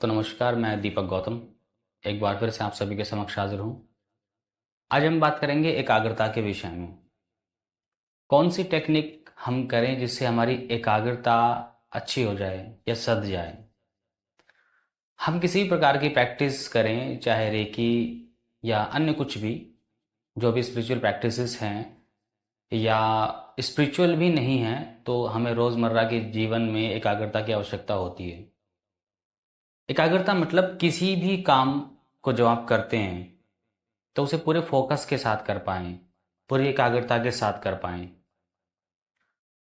तो नमस्कार, मैं दीपक गौतम एक बार फिर से आप सभी के समक्ष हाजिर हूँ। आज हम बात करेंगे एकाग्रता के विषय में। कौन सी टेक्निक हम करें जिससे हमारी एकाग्रता अच्छी हो जाए या सध जाए। हम किसी भी प्रकार की प्रैक्टिस करें, चाहे रेकी या अन्य कुछ भी, जो भी स्पिरिचुअल प्रैक्टिसेस हैं या स्पिरिचुअल भी नहीं हैं, तो हमें रोज़मर्रा के जीवन में एकाग्रता की आवश्यकता होती है। एकाग्रता मतलब किसी भी काम को जब आप करते हैं तो उसे पूरे फोकस के साथ कर पाएं, पूरी एकाग्रता के साथ कर पाएं।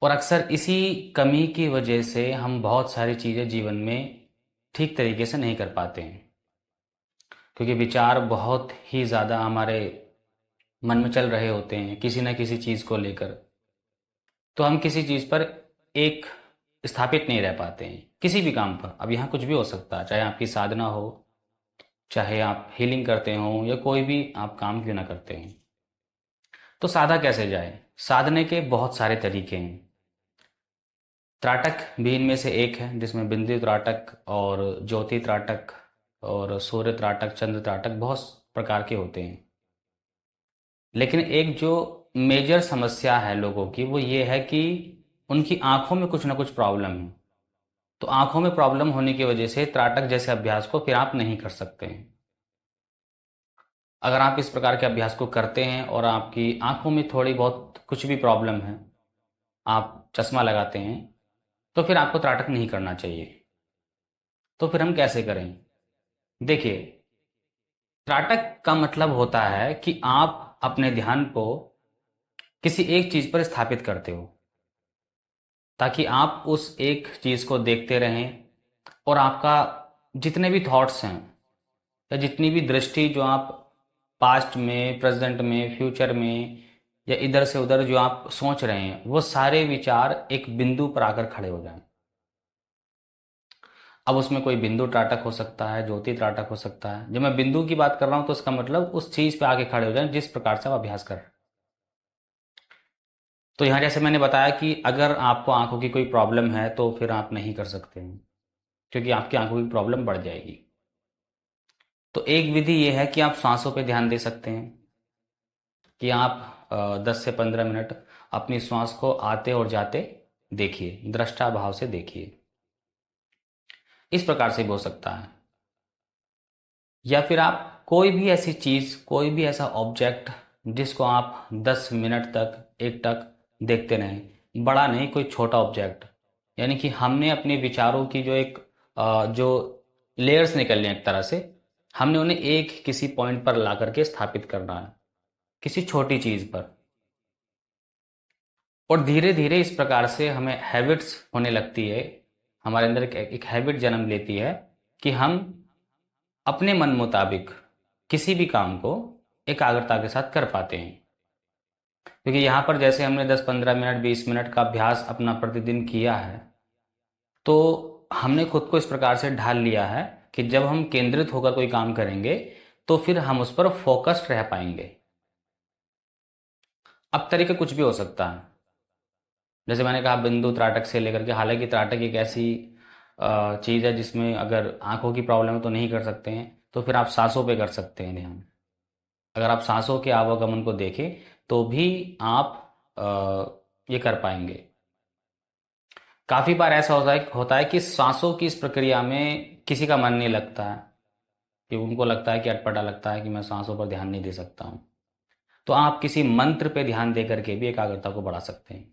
और अक्सर इसी कमी की वजह से हम बहुत सारी चीज़ें जीवन में ठीक तरीके से नहीं कर पाते हैं, क्योंकि विचार बहुत ही ज़्यादा हमारे मन में चल रहे होते हैं किसी न किसी चीज़ को लेकर। तो हम किसी चीज़ पर एक स्थापित नहीं रह पाते हैं, किसी भी काम पर। अब यहाँ कुछ भी हो सकता है, चाहे आपकी साधना हो, चाहे आप हीलिंग करते हो, या कोई भी आप काम क्यों ना करते हैं। तो साधा कैसे जाए? साधने के बहुत सारे तरीके हैं। त्राटक भी इनमें से एक है, जिसमें बिंदु त्राटक और ज्योति त्राटक और सूर्य त्राटक, चंद्र त्राटक बहुत प्रकार के होते हैं। लेकिन एक जो मेजर समस्या है लोगों की, वो ये है कि उनकी आंखों में कुछ ना कुछ प्रॉब्लम है। तो आंखों में प्रॉब्लम होने की वजह से त्राटक जैसे अभ्यास को फिर आप नहीं कर सकते हैं। अगर आप इस प्रकार के अभ्यास को करते हैं और आपकी आंखों में थोड़ी बहुत कुछ भी प्रॉब्लम है, आप चश्मा लगाते हैं, तो फिर आपको त्राटक नहीं करना चाहिए। तो फिर हम कैसे करें? देखिए, त्राटक का मतलब होता है कि आप अपने ध्यान को किसी एक चीज पर स्थापित करते हो, ताकि आप उस एक चीज को देखते रहें। और आपका जितने भी थॉट्स हैं या जितनी भी दृष्टि जो आप पास्ट में, प्रेजेंट में, फ्यूचर में या इधर से उधर जो आप सोच रहे हैं, वो सारे विचार एक बिंदु पर आकर खड़े हो जाएं। अब उसमें कोई बिंदु त्राटक हो सकता है, ज्योति त्राटक हो सकता है। जब मैं बिंदु की बात कर रहा हूं तो इसका मतलब उस चीज पे आके खड़े हो जाएं जिस प्रकार से आप अभ्यास कर रहे हैं। तो यहाँ जैसे मैंने बताया कि अगर आपको आंखों की कोई प्रॉब्लम है तो फिर आप नहीं कर सकते हैं, क्योंकि आपकी आंखों की प्रॉब्लम बढ़ जाएगी। तो एक विधि ये है कि आप सांसों पे ध्यान दे सकते हैं, कि आप 10 से 15 मिनट अपनी श्वास को आते और जाते देखिए, दृष्टा भाव से देखिए। इस प्रकार से भी हो सकता है। या फिर आप कोई भी ऐसी चीज, कोई भी ऐसा ऑब्जेक्ट जिसको आप 10 मिनट तक एकटक देखते रहें। बड़ा नहीं, कोई छोटा ऑब्जेक्ट। यानी कि हमने अपने विचारों की जो एक जो लेयर्स निकलने एक तरह से, हमने उन्हें एक किसी पॉइंट पर ला करके स्थापित करना है, किसी छोटी चीज पर। और धीरे धीरे इस प्रकार से हमें हैबिट्स होने लगती है, हमारे अंदर एक हैबिट जन्म लेती है कि हम अपने मन मुताबिक किसी भी काम को एकाग्रता के साथ कर पाते हैं। क्योंकि यहाँ पर जैसे हमने 10-15 मिनट, 20 मिनट का अभ्यास अपना प्रतिदिन किया है, तो हमने खुद को इस प्रकार से ढाल लिया है कि जब हम केंद्रित होकर कोई काम करेंगे तो फिर हम उस पर फोकस्ड रह पाएंगे। अब तरीका कुछ भी हो सकता है, जैसे मैंने कहा बिंदु त्राटक से लेकर के। हालांकि त्राटक एक ऐसी चीज है जिसमें अगर आंखों की प्रॉब्लम है तो नहीं कर सकते हैं, तो फिर आप सांसों पे कर सकते हैं ध्यान। अगर आप सांसों के आवागमन को देखें तो भी आप ये कर पाएंगे। काफी बार ऐसा होता है कि सांसों की इस प्रक्रिया में किसी का मन नहीं लगता है, कि उनको लगता है कि अटपटा लगता है कि मैं सांसों पर ध्यान नहीं दे सकता हूँ। तो आप किसी मंत्र पे ध्यान दे करके भी एकाग्रता को बढ़ा सकते हैं,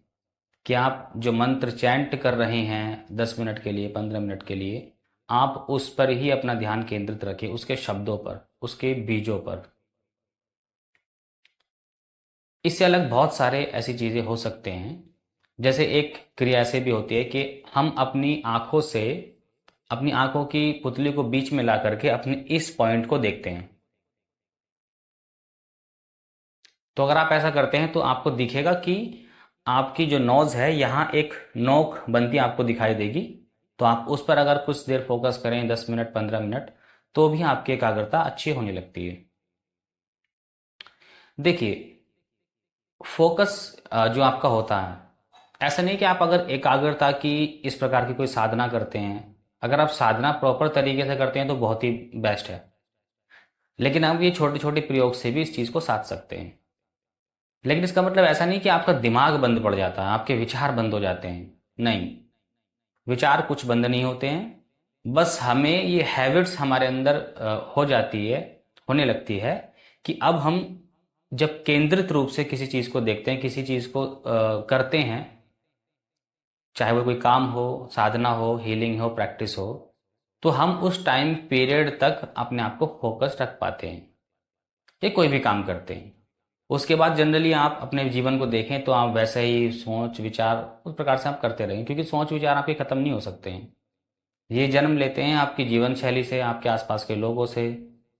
कि आप जो मंत्र चैंट कर रहे हैं 10 मिनट के लिए, 15 मिनट के लिए, आप उस पर ही अपना ध्यान केंद्रित रखें, उसके शब्दों पर, उसके बीजों पर। इससे अलग बहुत सारे ऐसी चीजें हो सकते हैं। जैसे एक क्रिया ऐसे भी होती है कि हम अपनी आंखों से, अपनी आंखों की पुतली को बीच में ला करके अपने इस पॉइंट को देखते हैं। तो अगर आप ऐसा करते हैं तो आपको दिखेगा कि आपकी जो नोज है, यहाँ एक नोक बनती आपको दिखाई देगी। तो आप उस पर अगर कुछ देर फोकस करें, 10 मिनट, 15 मिनट, तो भी आपकी एकाग्रता अच्छी होने लगती है। देखिए, फोकस जो आपका होता है, ऐसा नहीं कि आप अगर एकाग्रता की इस प्रकार की कोई साधना करते हैं अगर आप साधना प्रॉपर तरीके से करते हैं तो बहुत ही बेस्ट है। लेकिन आप ये छोटे छोटे प्रयोग से भी इस चीज़ को साध सकते हैं। लेकिन इसका मतलब ऐसा नहीं कि आपका दिमाग बंद पड़ जाता है, आपके विचार बंद हो जाते हैं। नहीं, विचार कुछ बंद नहीं होते हैं। बस हमें ये हैबिट्स हमारे अंदर हो जाती है, होने लगती है कि अब हम जब केंद्रित रूप से किसी चीज़ को देखते हैं, किसी चीज़ को करते हैं, चाहे वो कोई काम हो, साधना हो, हीलिंग हो, प्रैक्टिस हो, तो हम उस टाइम पीरियड तक अपने आप को फोकस रख पाते हैं। ये कोई भी काम करते हैं, उसके बाद जनरली आप अपने जीवन को देखें तो आप वैसे ही सोच विचार उस प्रकार से आप करते रहें, क्योंकि सोच विचार आपके खत्म नहीं हो सकते हैं। ये जन्म लेते हैं आपकी जीवन शैली से, आपके आसपास के लोगों से,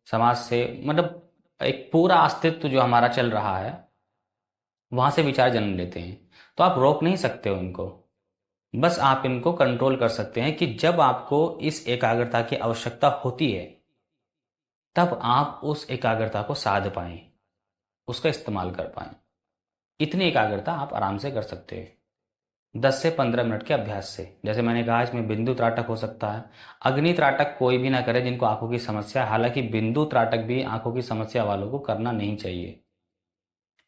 समाज से, मतलब एक पूरा अस्तित्व जो हमारा चल रहा है वहां से विचार जन्म लेते हैं। तो आप रोक नहीं सकते हो इनको, बस आप इनको कंट्रोल कर सकते हैं कि जब आपको इस एकाग्रता की आवश्यकता होती है तब आप उस एकाग्रता को साध पाएं, उसका इस्तेमाल कर पाएं। इतनी एकाग्रता आप आराम से कर सकते हैं 10 से 15 मिनट के अभ्यास से। जैसे मैंने कहा, इसमें बिंदु त्राटक हो सकता है। अग्नि त्राटक कोई भी ना करे जिनको आंखों की समस्या है, हालांकि बिंदु त्राटक भी आंखों की समस्या वालों को करना नहीं चाहिए।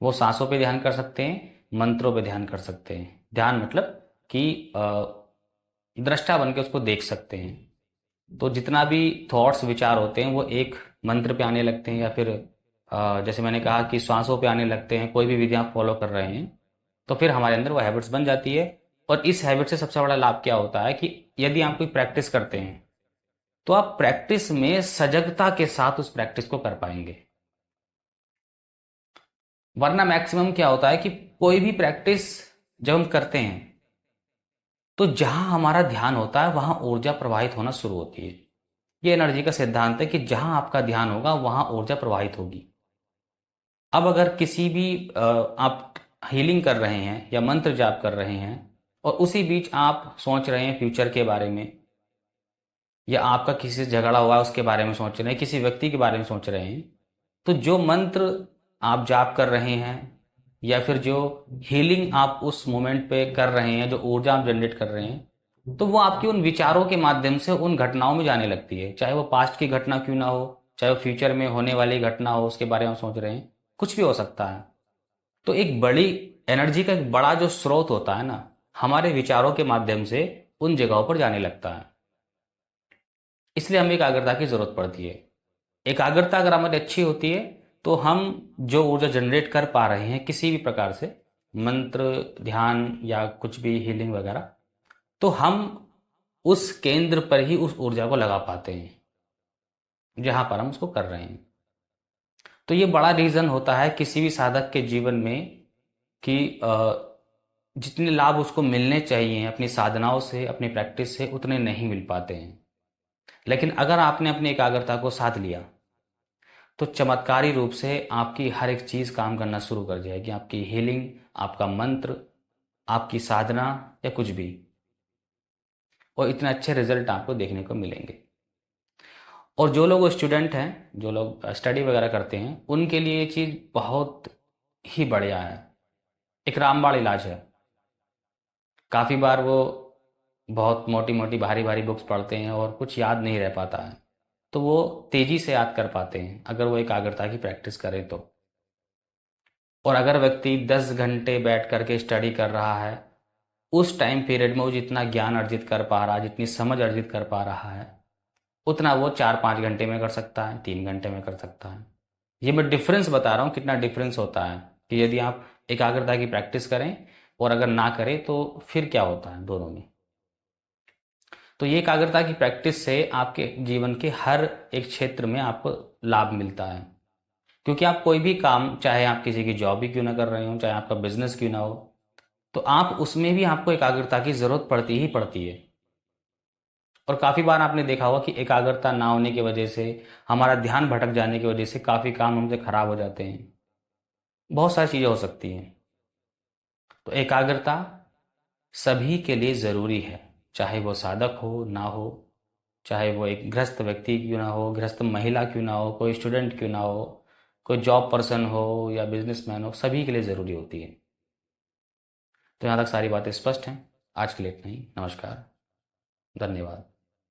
वो सांसों पे ध्यान कर सकते हैं, मंत्रों पे ध्यान कर सकते हैं। ध्यान मतलब कि दृष्टा बन के उसको देख सकते हैं। तो जितना भी थॉट्स विचार होते हैं वो एक मंत्र पे आने लगते हैं, या फिर जैसे मैंने कहा कि श्वासों पे आने लगते हैं। कोई भी विधि आप फॉलो कर रहे हैं तो फिर हमारे अंदर वो हैबिट्स बन जाती है। और इस हैबिट से सबसे बड़ा लाभ क्या होता है कि यदि आप कोई प्रैक्टिस करते हैं तो आप प्रैक्टिस में सजगता के साथ उस प्रैक्टिस को कर पाएंगे। वरना मैक्सिमम क्या होता है कि कोई भी प्रैक्टिस जब हम करते हैं तो जहां हमारा ध्यान होता है वहां ऊर्जा प्रवाहित होना शुरू होती है। ये एनर्जी का सिद्धांत है कि जहां आपका ध्यान होगा वहां ऊर्जा प्रवाहित होगी। अब अगर किसी भी आप हीलिंग कर रहे हैं या मंत्र जाप कर रहे हैं और उसी बीच आप सोच रहे हैं फ्यूचर के बारे में, या आपका किसी से झगड़ा हुआ है उसके बारे में सोच रहे हैं, किसी व्यक्ति के बारे में सोच रहे हैं, तो जो मंत्र आप जाप कर रहे हैं या फिर जो हीलिंग आप उस मोमेंट पे कर रहे हैं, जो ऊर्जा आप जनरेट कर रहे हैं, तो वो आपकी उन विचारों के माध्यम से उन घटनाओं में जाने लगती है। चाहे वो पास्ट की घटना क्यों ना हो, चाहे वो फ्यूचर में होने वाली घटना हो, उसके बारे में सोच रहे हैं, कुछ भी हो सकता है। तो एक बड़ी एनर्जी का एक बड़ा जो स्रोत होता है ना, हमारे विचारों के माध्यम से उन जगहों पर जाने लगता है। इसलिए हमें एकाग्रता की जरूरत पड़ती है। एकाग्रता अगर हमारी अच्छी होती है तो हम जो ऊर्जा जनरेट कर पा रहे हैं किसी भी प्रकार से, मंत्र, ध्यान या कुछ भी हीलिंग वगैरह, तो हम उस केंद्र पर ही उस ऊर्जा को लगा पाते हैं जहां पर हम उसको कर रहे हैं। तो ये बड़ा रीजन होता है किसी भी साधक के जीवन में कि जितने लाभ उसको मिलने चाहिए अपनी साधनाओं से, अपनी प्रैक्टिस से, उतने नहीं मिल पाते हैं। लेकिन अगर आपने अपनी एकाग्रता को साध लिया तो चमत्कारी रूप से आपकी हर एक चीज काम करना शुरू कर जाएगी। आपकी हीलिंग, आपका मंत्र, आपकी साधना या कुछ भी, और इतने अच्छे रिजल्ट आपको देखने को मिलेंगे। और जो लोग स्टूडेंट हैं, जो लोग स्टडी वगैरह करते हैं, उनके लिए ये चीज बहुत ही बढ़िया है। एक रामबाण इलाज है। काफी बार वो बहुत मोटी मोटी भारी भारी बुक्स पढ़ते हैं और कुछ याद नहीं रह पाता है, तो वो तेजी से याद कर पाते हैं अगर वो एकाग्रता की प्रैक्टिस करें तो। और अगर व्यक्ति 10 घंटे बैठ करके स्टडी कर रहा है, उस टाइम पीरियड में वो जितना ज्ञान अर्जित कर पा रहा है, जितनी समझ अर्जित कर पा रहा है, उतना वो 4-5 घंटे में कर सकता है, 3 घंटे में कर सकता है। ये मैं डिफरेंस बता रहा हूँ कितना डिफरेंस होता है कि यदि आप एकाग्रता की प्रैक्टिस करें और अगर ना करें तो फिर क्या होता है दोनों में। तो ये एकाग्रता की प्रैक्टिस से आपके जीवन के हर एक क्षेत्र में आपको लाभ मिलता है। क्योंकि आप कोई भी काम, चाहे आप किसी की जॉब ही क्यों ना कर रहे हो, चाहे आपका बिजनेस क्यों ना हो, तो आप उसमें भी आपको एकाग्रता की जरूरत पड़ती ही पड़ती है। और काफी बार आपने देखा होगा कि एकाग्रता ना होने की वजह से, हमारा ध्यान भटक जाने की वजह से काफी काम हमसे खराब हो जाते हैं। बहुत सारी चीजें हो सकती हैं। तो एकाग्रता सभी के लिए जरूरी है, चाहे वो साधक हो ना हो, चाहे वो एक गृहस्थ व्यक्ति क्यों ना हो, गृहस्थ महिला क्यों ना हो, कोई स्टूडेंट क्यों ना हो, कोई जॉब पर्सन हो या बिजनेसमैन हो, सभी के लिए ज़रूरी होती है। तो यहाँ तक सारी बातें स्पष्ट हैं। आज के लिए इतना ही। नमस्कार, धन्यवाद।